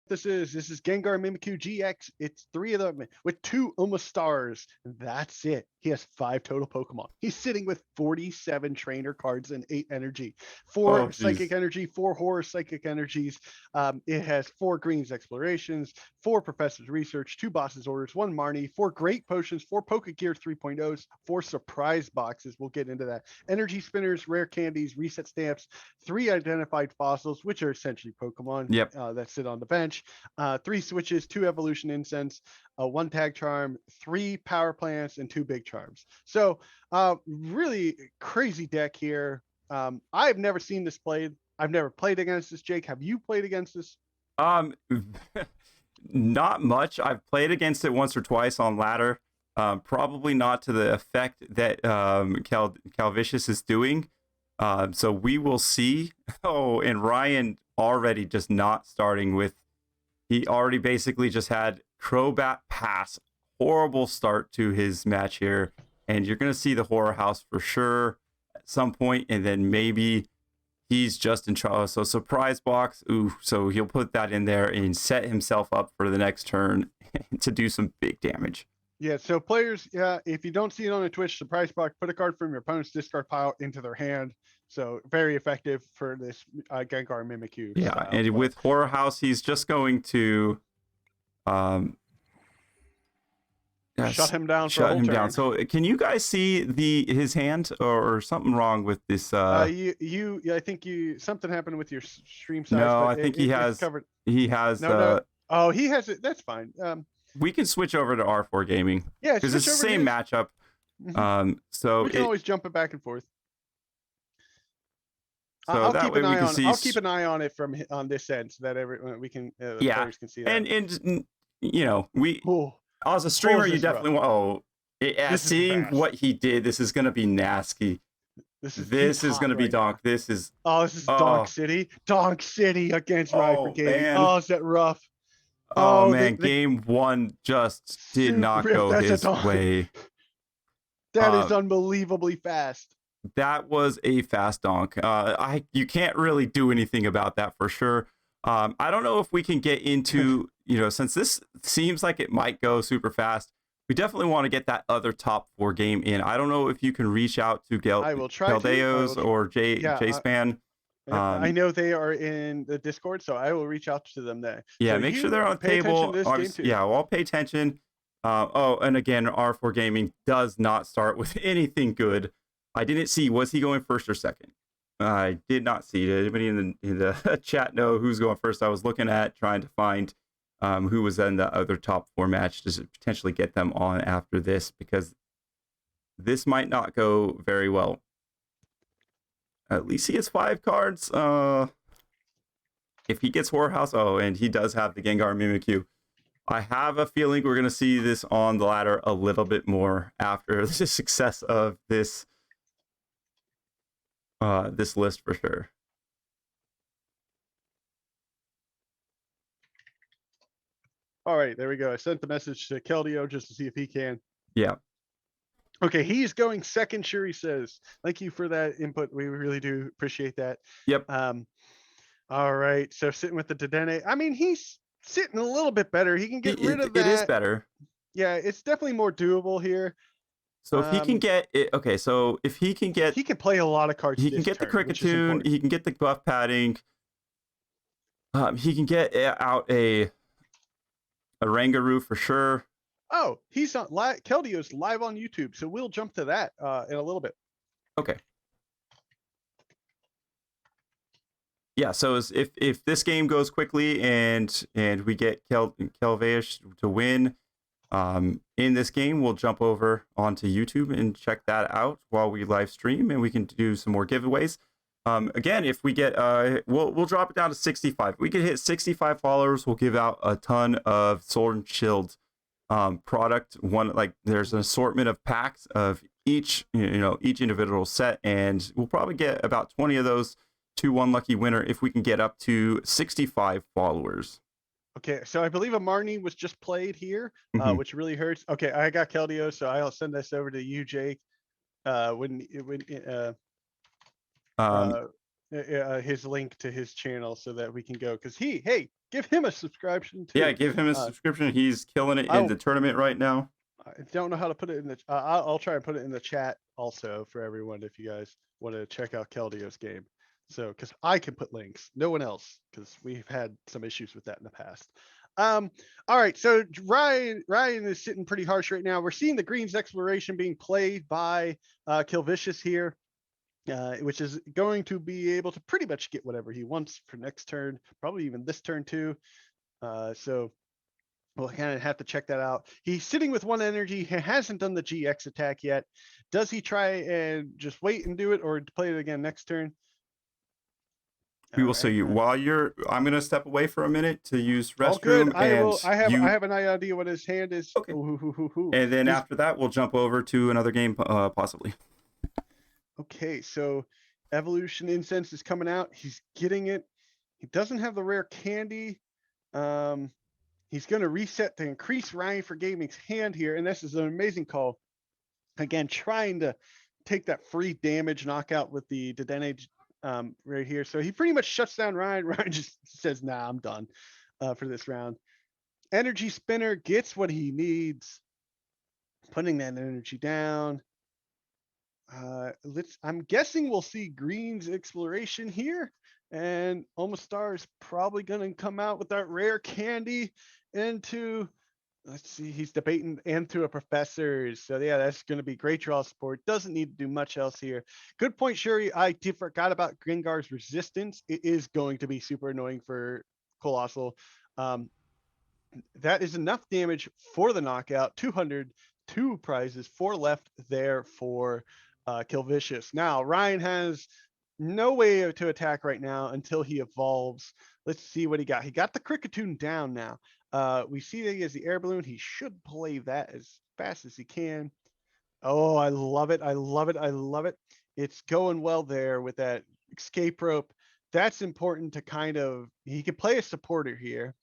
This is Gengar Mimikyu GX. It's three of them with two almost stars. That's it. He has 5 total Pokemon. He's sitting with 47 trainer cards and 8 energy, Oh, 4 psychic jeez. energy, 4 horror psychic energies. It has 4 greens explorations, 4 professors research, 2 bosses orders, 1 Marnie, 4 great potions, 4 Pokegear 3.0s, 4 surprise boxes. We'll get into that. Energy spinners, rare candies, reset stamps, 3 identified fossils, which are essentially Pokemon Yep. that sit on the bench, 3 switches, 2 evolution incense, 1 tag charm, 3 power plants, and 2 big charms. So really crazy deck here. I've never seen this played. I've never played against this. Jake, have you played against this? Um, not much. I've played against it once or twice on ladder. Probably not to the effect that Calvicious is doing. So we will see. Oh, and Ryan already just not starting with. He already basically just had Crobat pass. Horrible start to his match here, and you're gonna see the horror house for sure at some point, and then maybe he's just in trouble. So surprise box. Ooh, so he'll put that in there and set himself up for the next turn to do some big damage. Yeah, so players, if you don't see it on a Twitch, surprise box, put a card from your opponent's discard pile into their hand. So very effective for this Gengar Mimikyu Yeah, style and play. with horror house, he's just going to Shut him down for a shut whole him turn. down. So can you guys see his hand or something wrong with this? I think something happened with your stream size, No, but I think it's covered. he has No. Oh, he has it. That's fine. We can switch over to Ry4gaming Yeah, because it's switch the over to same his. matchup. So we can always jump it back and forth. So that way we can see. I'll keep an eye on it on this end so that we can players can see that. And you know as a streamer you definitely rough. Seeing what he did. This is gonna be nasty. This is gonna be donk. This is Donk City. Donk City against Ry4gaming. Oh, is that rough? Oh man, game 1 just did not go his way. That is unbelievably fast. That was a fast donk. You can't really do anything about that for sure. I don't know if we can get into, since this seems like it might go super fast, we definitely want to get that other top 4 game in. I don't know if you can reach out to Galdeos or J-Span. I know they are in the Discord, so I will reach out to them there. Yeah, so make sure they're on the table. Yeah, I'll pay attention. And again, Ry4gaming does not start with anything good. I didn't see, was he going first or second? I did not see. Did anybody in the chat know who's going first? I was looking at trying to find who was in the other top 4 match to potentially get them on after this, because this might not go very well. At least he gets 5 cards. If he gets Horror House, and he does have the Gengar Mimikyu. I have a feeling we're going to see this on the ladder a little bit more after the success of this this list for sure. All right, there we go. I sent the message to Keldeo just to see if he can. Yeah. Okay, he's going second. Sure, he says. Thank you for that input. We really do appreciate that. Yep. All right, so sitting with the Dedenne. I mean, he's sitting a little bit better. He can get rid of that. It is better. Yeah, it's definitely more doable here. So if he can get it, okay. So if he can get, he can play a lot of cards. He can get the Cricketune. He can get the buff padding. He can get out a Rangaroo for sure. Oh, he's on Keldeo's live on YouTube, so we'll jump to that in a little bit. Okay. Yeah. So if this game goes quickly and we get Killvious to win. In this game, we'll jump over onto YouTube and check that out while we live stream, and we can do some more giveaways. Again, if we get, we'll drop it down to 65. If we can hit 65 followers, we'll give out a ton of Sword and Shield product. There's an assortment of packs of each individual set, and we'll probably get about 20 of those to one lucky winner if we can get up to 65 followers. Okay, so I believe a Marnie was just played here, which really hurts. Okay, I got Keldeo, so I'll send this over to you, Jake. his link to his channel so that we can go, because hey, give him a subscription too. Yeah, give him a subscription. He's killing it in Oh, the tournament right now. I don't know how to put it in the. I'll try and put it in the chat also for everyone if you guys want to check out Keldio's game. So, because I can put links, no one else, because we've had some issues with that in the past. All right, so Ryan is sitting pretty harsh right now. We're seeing the Greens exploration being played by Killvious here, which is going to be able to pretty much get whatever he wants for next turn, probably even this turn too. So we'll kind of have to check that out. He's sitting with one energy. He hasn't done the GX attack yet. Does he try and just wait and do it, or play it again next turn? We will see you while I'm gonna step away for a minute to use restroom. All good. I have an idea what his hand is. Okay. And then after that, we'll jump over to another game, possibly. Okay, so Evolution Incense is coming out. He's getting it. He doesn't have the rare candy. He's going to reset to increase Ry4gaming's hand here, and this is an amazing call. Again, trying to take that free damage knockout with the Dedenne right here. So he pretty much shuts down Ryan. Ryan just says, nah, I'm done for this round. Energy Spinner gets what he needs. Putting that energy down. I'm guessing we'll see Green's exploration here, and Omastar is probably going to come out with that rare candy into, let's see, he's debating into a Professor's. So yeah, that's going to be great draw support. Doesn't need to do much else here. Good point, Shuri. I forgot about Gengar's resistance. It is going to be super annoying for Coalossal. That is enough damage for the knockout. 202 prizes, 4 left there for Killvious. Now Ryan has no way to attack right now until he evolves. Let's see what he got. He got the Cricketune down now. We see that he has the air balloon. He should play that as fast as he can. Oh, I love it. I love it. I love it. It's going well there with that escape rope. That's important to kind of, he can play a supporter here.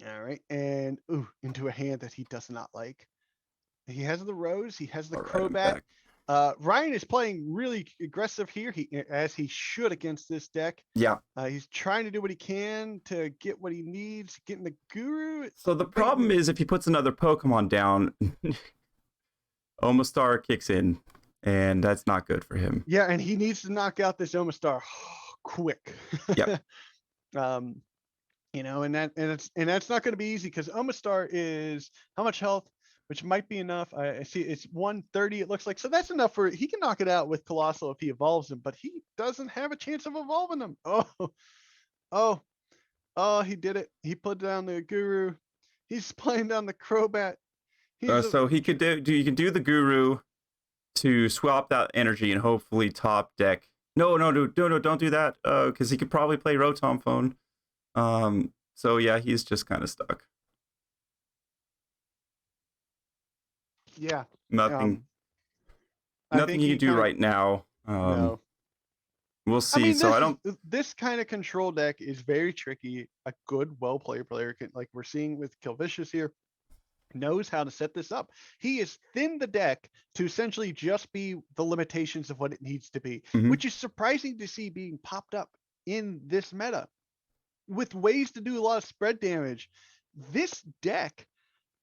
All right. And into a hand that he does not like. He has the Rose. He has the Crobat. Ryan is playing really aggressive here, as he should against this deck. Yeah. He's trying to do what he can to get what he needs, getting the Guru. So the problem is if he puts another Pokemon down, Omastar kicks in, and that's not good for him. Yeah, and he needs to knock out this Omastar quick. Yeah. You know, and that's not going to be easy, because Omastar is how much health? Which might be enough. I see it's 130, it looks like. So that's enough for, he can knock it out with Coalossal if he evolves him, but he doesn't have a chance of evolving him. Oh, he did it. He put down the Guru. He's playing down the Crobat. So he could you can do the Guru to swap that energy and hopefully top deck. No, don't do that. Because he could probably play Rotom Phone. So yeah, he's just kind of stuck. Yeah. Nothing he can do right now. No. We'll see. This kind of control deck is very tricky. A good, well-played player can, like we're seeing with Killvious here, knows how to set this up. He has thinned the deck to essentially just be the limitations of what it needs to be, which is surprising to see being popped up in this meta with ways to do a lot of spread damage. This deck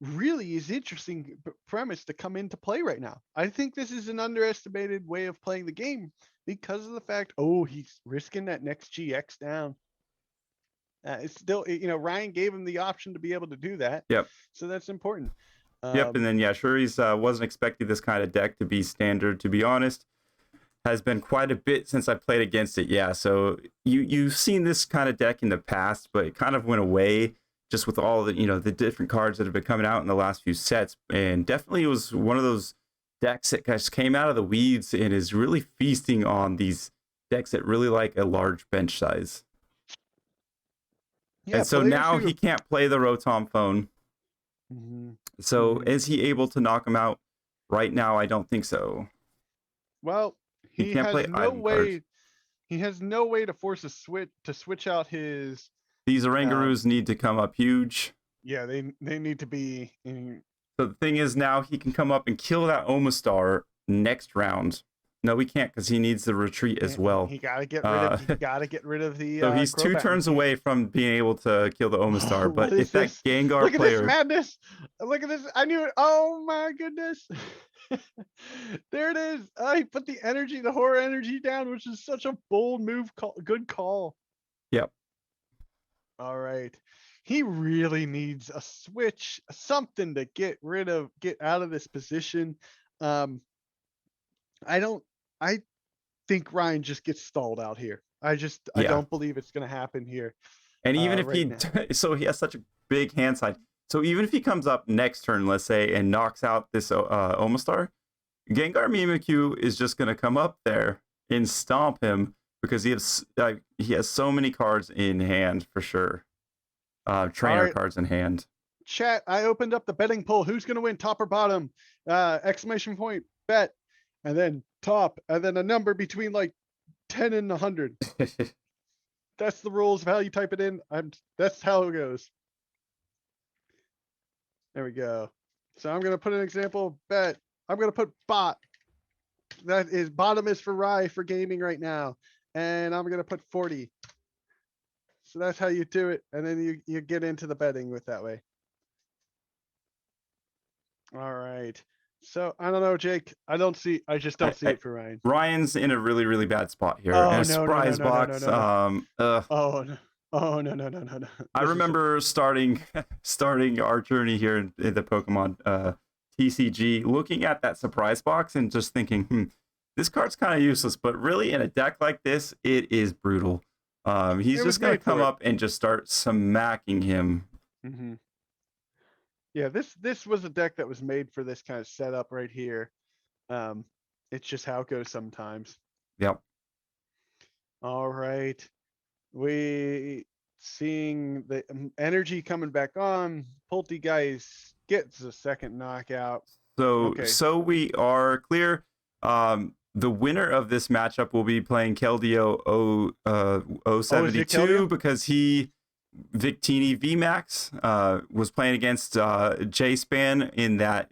really is interesting premise to come into play right now. I think this is an underestimated way of playing the game because of the fact, he's risking that next GX down. It's still, Ryan gave him the option to be able to do that. Yep. So that's important. Yep. And then, yeah, Shuri's wasn't expecting this kind of deck to be standard, to be honest. Has been quite a bit since I played against it. Yeah. So you've seen this kind of deck in the past, but it kind of went away just with all the, the different cards that have been coming out in the last few sets. And definitely it was one of those decks that just came out of the weeds and is really feasting on these decks that really like a large bench size. Yeah, and so now he can't play the Rotom Phone. So is he able to knock him out right now? I don't think so. Well, he can't play no way. He has no way to force a switch out his. These Orangaroos need to come up huge. Yeah, they need to be. So the thing is, now he can come up and kill that Omastar next round No, we can't because he needs the retreat as well. He gotta get rid of. He gotta get rid of the. So he's Crobat. 2 turns away from being able to kill the Omastar. But if that Gengar Look at player, this madness! Look at this! I knew it. Oh my goodness! There it is. He put the energy, the horror energy down, which is such a bold move. Good call. Yep. All right. He really needs a switch, something to get out of this position. I think Ryan just gets stalled out here. I don't believe it's going to happen here. And even if right so he has such a big hand side. So even if he comes up next turn, let's say, and knocks out this Omastar, Gengar Mimikyu is just going to come up there and stomp him because he has so many cards in hand for sure. Trainer cards in hand. Chat, I opened up the betting poll. Who's going to win, top or bottom? Exclamation point, bet. And then top, and then a number between like 10 and 100. That's the rules of how you type it in. That's how it goes. There we go. So I'm going to put an example bet. I'm going to put bot. That is bottom is for Ry4gaming right now. And I'm going to put 40. So that's how you do it. And then you get into the betting with that way. All right. So I don't know, Jake. I just don't see it for Ryan. Ryan's in a really, really bad spot here. Oh, a surprise box. Oh no. Oh no. I remember starting our journey here in the Pokemon TCG, looking at that surprise box and just thinking, this card's kind of useless, but really in a deck like this, it is brutal. He's just going to come up and just start smacking him. Mm-hmm. Yeah, this was a deck that was made for this kind of setup right here. It's just how it goes sometimes. Yep. All right. We seeing the energy coming back on. Pulte guys gets a second knockout. So we are clear. The winner of this matchup will be playing Keldeo 072 because Victini Vmax was playing against J-Span in that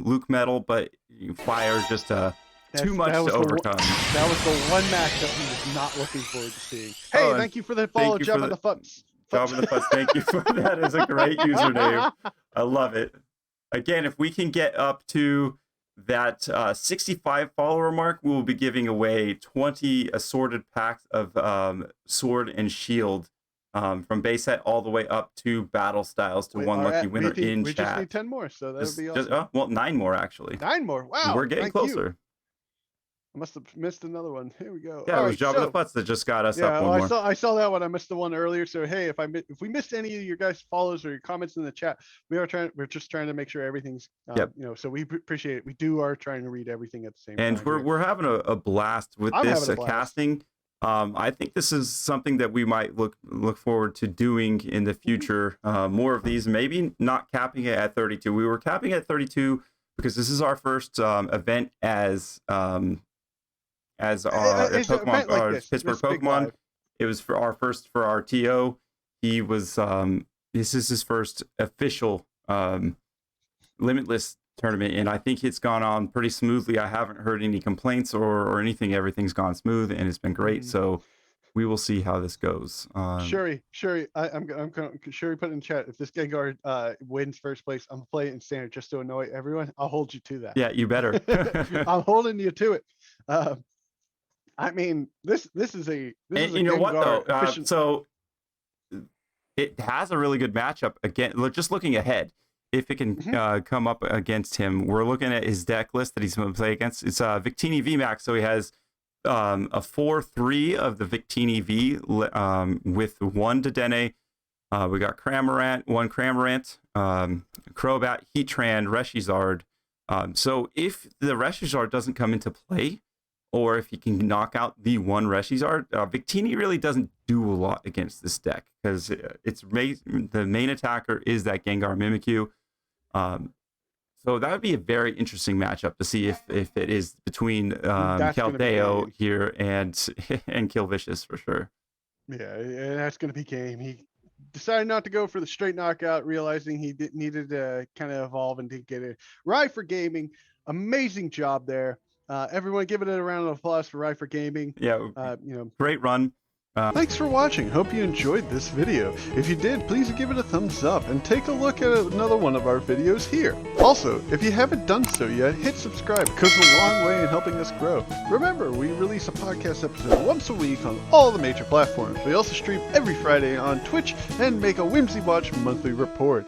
Luke Metal, but Fire just too much to overcome. That was the one matchup he was not looking forward to seeing. Hey, thank you for the follow, Job of the Futz. Job of the Futz, thank you for that. Is a great username. I love it. Again, if we can get up to that 65 follower mark, we will be giving away 20 assorted packs of Sword and Shield. From base set all the way up to battle styles to one lucky winner in chat. We just need 10 more, so that would be awesome. Well, 9 more actually. 9 more. Wow. We're getting closer. I must have missed another one. Here we go. Yeah, it was Job of the Futz that just got us up one more. I saw that one. I missed the one earlier. So hey, if we missed any of your guys' follows or your comments in the chat, we're just trying to make sure everything's so we appreciate it. We are trying to read everything at the same time. And we're having a blast with this casting. I think this is something that we might look forward to doing in the future. More of these, maybe not capping it at 32. We were capping at 32 because this is our first event as Pokemon, Pittsburgh Pokemon. It was for our TO. He was this is his first official Limitless tournament, and I think it's gone on pretty smoothly. I haven't heard any complaints or anything. Everything's gone smooth and it's been great. So we will see how this goes. Shuri, I'm Shuri put in chat, if this Gengar wins first place, I'm gonna play it in standard just to annoy everyone. I'll hold you to that. Yeah, you better. I'm holding you to it. I mean, this is a you know what though? So it has a really good matchup. Again, just looking ahead, if it can come up against him, we're looking at his deck list that he's going to play against. It's Victini Vmax, so he has a 4-3 of the Victini V with 1 Dedenne. We got Cramorant, 1 Cramorant, Crobat, Heatran, Reshizard. So if the Reshizard doesn't come into play, or if he can knock out the 1 Reshizard, Victini really doesn't do a lot against this deck because the main attacker is that Gengar Mimikyu. So that would be a very interesting matchup to see if it is between Keldeo here and Killvious for sure. Yeah, that's going to be game. He decided not to go for the straight knockout, realizing he needed to kind of evolve and didn't get it. Ry4gaming, amazing job there. Everyone give it a round of applause for Ry4gaming. Yeah, great run. Thanks for watching. Hope you enjoyed this video. If you did, please give it a thumbs up and take a look at another one of our videos here. Also, if you haven't done so yet, hit subscribe. It goes a long way in helping us grow. Remember, we release a podcast episode once a week on all the major platforms. We also stream every Friday on Twitch and make a Whimsy Watch monthly report.